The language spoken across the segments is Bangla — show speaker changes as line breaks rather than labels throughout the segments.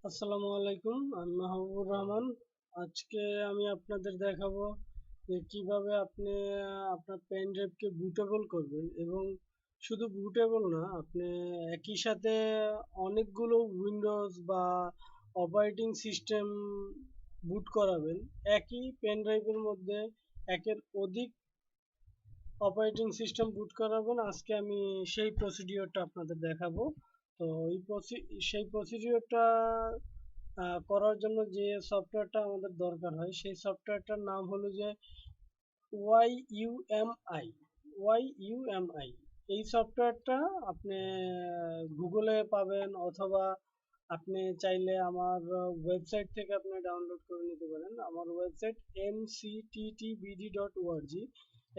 আসসালামু আলাইকুম, আমি মাহবুবুর রহমান। আজকে আমি আপনাদের দেখাবো যে কিভাবে আপনি আপনার পেন ড্রাইভকে বুটেবল করবেন, এবং শুধু বুটেবল না, আপনি একই সাথে অনেকগুলো উইন্ডোজ বা অপারেটিং সিস্টেম বুট করাবেন। একই পেন ড্রাইভের মধ্যে একের অধিক অপারেটিং সিস্টেম বুট করাবেন। আজকে আমি সেই প্রসিডিওরটা আপনাদের দেখাবো। তো সেই প্রসিডিওরটা করার জন্য যে সফটওয়্যারটা আমাদের দরকার হয়, সেই সফটওয়্যারটার নাম হলো যে ওয়াইইউএমআই। ওয়াইইউএমআই এই সফটওয়্যারটা আপনি গুগলে পাবেন, অথবা আপনি চাইলে আমার ওয়েবসাইট থেকে আপনি ডাউনলোড করে নিতে পারেন। আমার ওয়েবসাইট mcttbd.org।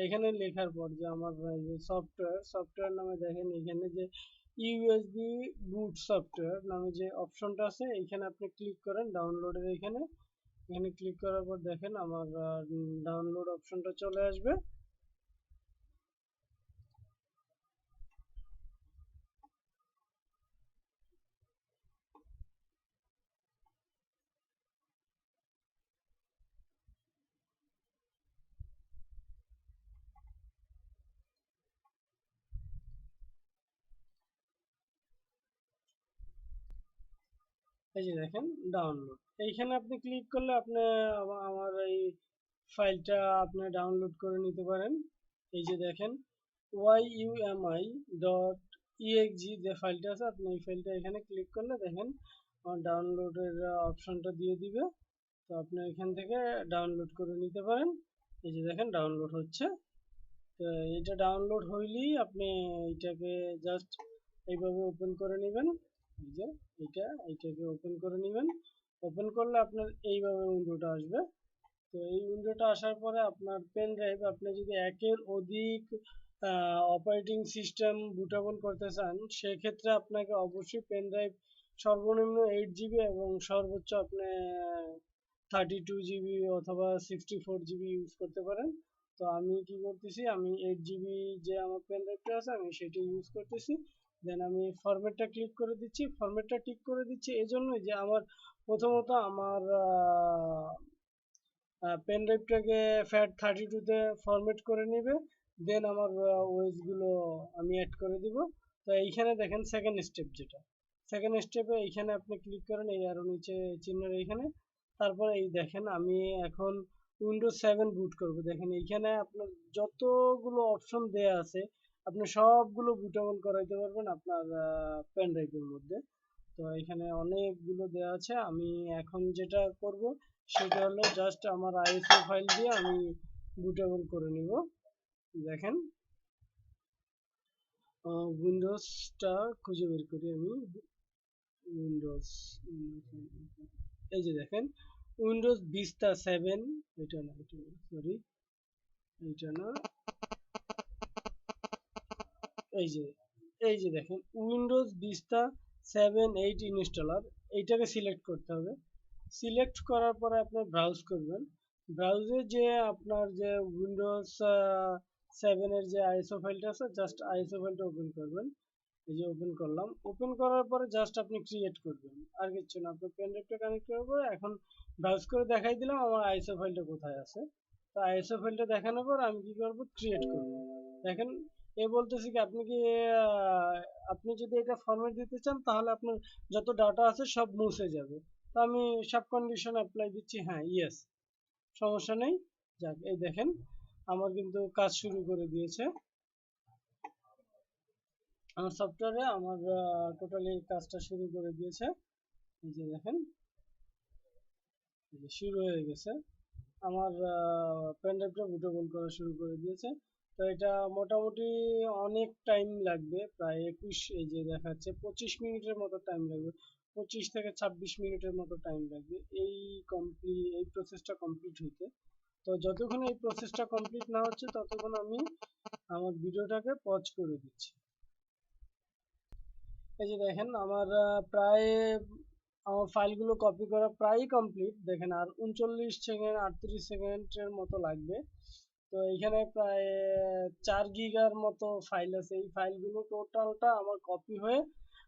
এখানে লেখার পর যে আমার যে সফটওয়্যার নামে দেখেন এখানে যে ইউএসবি বুট সফটওয়্যার নামে যে অপশনটা আছে, এখানে আপনি ক্লিক করেন ডাউনলোডের। এখানে এখানে ক্লিক করার পর দেখেন আমার ডাউনলোড অপশনটা চলে আসবে। এই যে দেখেন ডাউনলোড, এইখানে আপনি ক্লিক করলে আপনি আমার এই ফাইলটা আপনি ডাউনলোড করে নিতে পারেন। এই যে দেখেন ওয়াইইউএমআই ডট ইএক্সজি যে ফাইলটা আছে, আপনি এই ফাইলটা এখানে ক্লিক করলে দেখেন আমার ডাউনলোডের অপশনটা দিয়ে দিবে। তো আপনি এখান থেকে ডাউনলোড করে নিতে পারেন। এই যে দেখেন ডাউনলোড হচ্ছে। তো এটা ডাউনলোড হইলেই আপনি এটাকে জাস্ট এইভাবে ওপেন করে নেবেন। এই যে এইটাকে ওপেন করে নেবেন। ওপেন করলে আপনার এইভাবে উইন্ডোটা আসবে। তো এই উইন্ডোটা আসার পরে আপনার পেন ড্রাইভ, আপনি যদি একের অধিক অপারেটিং সিস্টেম বুটেবল করতে চান, সেক্ষেত্রে আপনাকে অবশ্যই পেন ড্রাইভ সর্বনিম্ন 8 জিবি এবং সর্বোচ্চ আপনি 32 জিবি অথবা 64 জিবি ইউজ করতে পারেন। তো আমি কি করতেছি, আমি 8 জিবি যে আমার পেন ড্রাইভটা আছে আমি সেটা ইউজ করতেছি। দেন আমি ফরম্যাটটা ক্লিক করে দিচ্ছি। ফরম্যাটটা ঠিক করে দিচ্ছি এই জন্যই যে আমার প্রথমত আমার পেন ড্রাইভটাকে FAT32 তে ফরম্যাট করে নেবে। দেন আমার ওএসগুলো আমি অ্যাড করে দিব। তো এইখানে দেখেন সেকেন্ড স্টেপ, যেটা সেকেন্ড স্টেপে এইখানে আপনি ক্লিক করেন এই আরো নিচে চিহ্নের এইখানে। তারপরে এই দেখেন আমি এখন উইন্ডোজ 7 বুট করব। দেখেন এইখানে আপনার যতগুলো অপশন দেয়া আছে আপনি সবগুলো বুটেবল করাইতে পারবেন আপনার পেন ড্রাইভের মধ্যে। তো এখানে অনেকগুলো দেওয়া আছে। আমি এখন যেটা করব সেটা হলো জাস্ট আমার আইএসও ফাইল দিয়ে আমি বুটেবল করে নিব। দেখেন উইন্ডোজটা খুঁজে বের করি আমি। উইন্ডোজ, এই যে দেখেন উইন্ডোজ ভিস্তা 7। এটা না, এটা না, সরি, এটা না, এই যে দেখেন উইন্ডোজ ভিস্তা 7 8 ইনস্টলার। এইটাকে সিলেক্ট করতে হবে। সিলেক্ট করার পরে আপনি ব্রাউজ করবেন। ব্রাউজে যে আপনার যে উইন্ডোজ 7 এর যে আইএসও ফাইলটা আছে, জাস্ট আইএসও ফাইলটা ওপেন করবেন। এই যে ওপেন করলাম। ওপেন করার পরে জাস্ট আপনি ক্রিয়েট করবেন, আর কিছু না। আপনার পেন ড্রাইভটা কানেক্ট করার পরে এখন ব্রাউজ করে দেখাই দিলাম আমার আইএসও ফাইলটা কোথায় আছে। তো আইএসও ফাইলটা দেখানোর পর আমি কি করব, ক্রিয়েট করব। দেখেন এ বলতেছি কি আপনি কি আহ, আপনি যদি এটা ফরম্যাট দিতে চান তাহলে আপনার যত ডাটা আছে সব মুছে যাবে। তো আমি সব কন্ডিশন অ্যাপ্লাই দিচ্ছি, হ্যাঁ ইয়েস, সমস্যা নেই। যাক, এই দেখেন আমার কিন্তু কাজ শুরু করে দিয়েছে। আমার সফটওয়্যারে আমার টোটালি কাজটা শুরু করে দিয়েছে। এই যে দেখেন এই যে শুরু হয়ে গেছে। আমার পেন ড্রাইভটা বুটেবল করা শুরু করে দিয়েছে। তো এটা মোটামুটি অনেক টাইম লাগবে, প্রায় 21, এই যে দেখাচ্ছে 25 মিনিটের মতো টাইম লাগবে। 25 থেকে 26 মিনিটের মতো টাইম লাগবে এই প্রসেসটা কমপ্লিট হইতে। তো যতক্ষণ এই প্রসেসটা কমপ্লিট না হচ্ছে ততক্ষণ আমি আমার ভিডিওটাকে পজ করে দিচ্ছি। এই যে দেখেন আমার প্রায় আমার ফাইলগুলো কপি করা প্রায় কমপ্লিট। দেখেন আর 39 সেকেন্ড 38 সেকেন্ডের মতো লাগবে। তো এখানে প্রায় 4 গিগার মতো ফাইল আছে। এই ফাইলগুলো টোটালটা আমার কপি হয়ে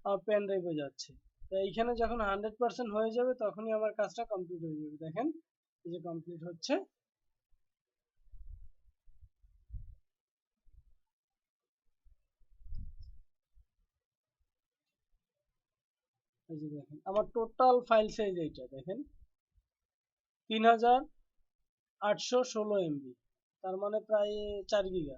আমার পেন ড্রাইভে যাচ্ছে। তো এইখানে যখন 100% হয়ে যাবে তখনই আমার কাজটা কমপ্লিট হয়ে যাবে। দেখেন এই যে কমপ্লিট হচ্ছে। এই যে দেখেন আমার টোটাল ফাইল সাইজ এইটা দেখেন 3816 MB, তার মানে প্রায় 4 গিগা।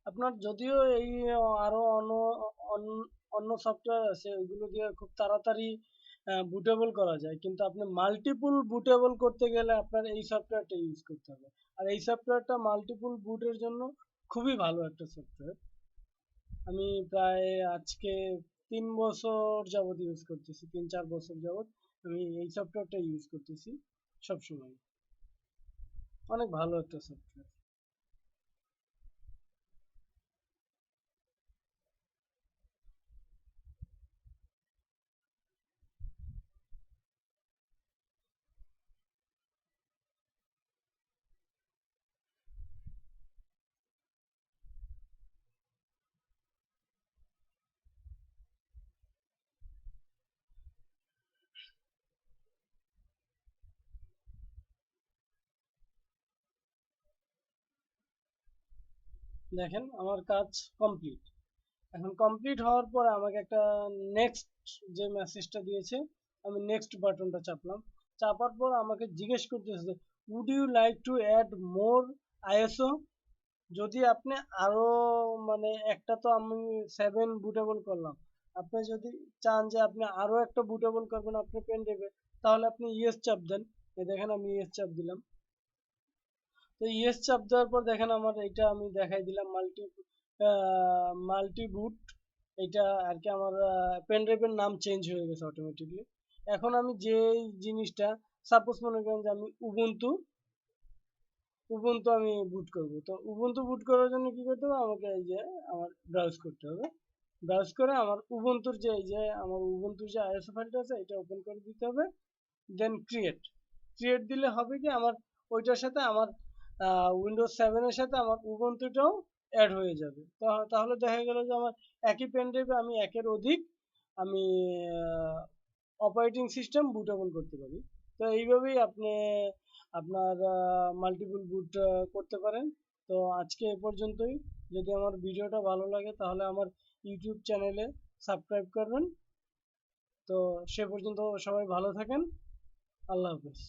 আপনার যদিও এই আরো অন্য সফটওয়্যার আছে, ওইগুলো দিয়ে খুব তাড়াতাড়ি বুটেবল করা যায়, কিন্তু আপনি মাল্টিপল বুটেবল করতে গেলে আপনার এই সফটওয়্যারটা ইউজ করতে হবে। আর এই সফটওয়্যারটা মাল্টিপল বুটের জন্য খুবই ভালো একটা সফটওয়্যার। আমি প্রায় আজকে 3 বছর যাবত ইউজ করতেছি, 3-4 বছর যাবত আমি এই সফটওয়্যারটা ইউজ করতেছি সবসময়। অনেক ভালো একটা সফটওয়্যার। দেখেন আমার কাজ কমপ্লিট। এখন কমপ্লিট হওয়ার পর আমাকে একটা নেক্সট যে মেসেজটা দিয়েছে, আমি নেক্সট বাটনটা চাপলাম। চাপার পর আমাকে জিজ্ঞেস করতেছে would you like to add more ISO. যদি আপনি আরো মানে একটা তো আমি 7 বুটেবল করলাম, আপনি যদি চান যে আপনি আরো একটা বুটেবল করবেন আপনার পেন ড্রাইভে, তাহলে আপনি ইয়েস চাপ দেন। এই দেখেন আমি ইয়েস চাপ দিলাম। তো ইয়েস চাপ দেওয়ার পর দেখেন আমার এটা আমি দেখাই দিলাম মাল্টি বুট। এটা আর কি আমার পেন ড্রাইভের নাম চেঞ্জ হয়ে গেছে অটোমেটিকলি। এখন আমি যে জিনিসটা, সাপোজ মনে করেন যে আমি উবুন্টু উবুন্টু আমি বুট করব, তো উবুন্টু বুট করার জন্য কি করতে হবে, আমাকে এই যে আমার ব্রাউজ করতে হবে। ব্রাউজ করে আমার উবুন্টুর যে এই যে আমার উবুন্টুর যে আইএসও ফাইলটা আছে এটা ওপেন করে দিতে হবে। দেন ক্রিয়েট ক্রিয়েট দিলে হবে কি আমার ওইটার সাথে আমার উইন্ডোজ 7 এর সাথে আমার উবুন্টুটাও অ্যাড হয়ে যাবে। তো তাহলে দেখা গেল যে আমার একই পেন ড্রাইভে আমি একের অধিক আমি অপারেটিং সিস্টেম বুটেবল করতে পারি। তো এইভাবেই আপনি আপনার মাল্টিপল বুট করতে পারেন। তো আজকে এ পর্যন্তই। যদি আমার ভিডিওটা ভালো লাগে তাহলে আমার ইউটিউব চ্যানেলে সাবস্ক্রাইব করবেন। তো সে পর্যন্ত সবাই ভালো থাকেন। আল্লাহ হাফেজ।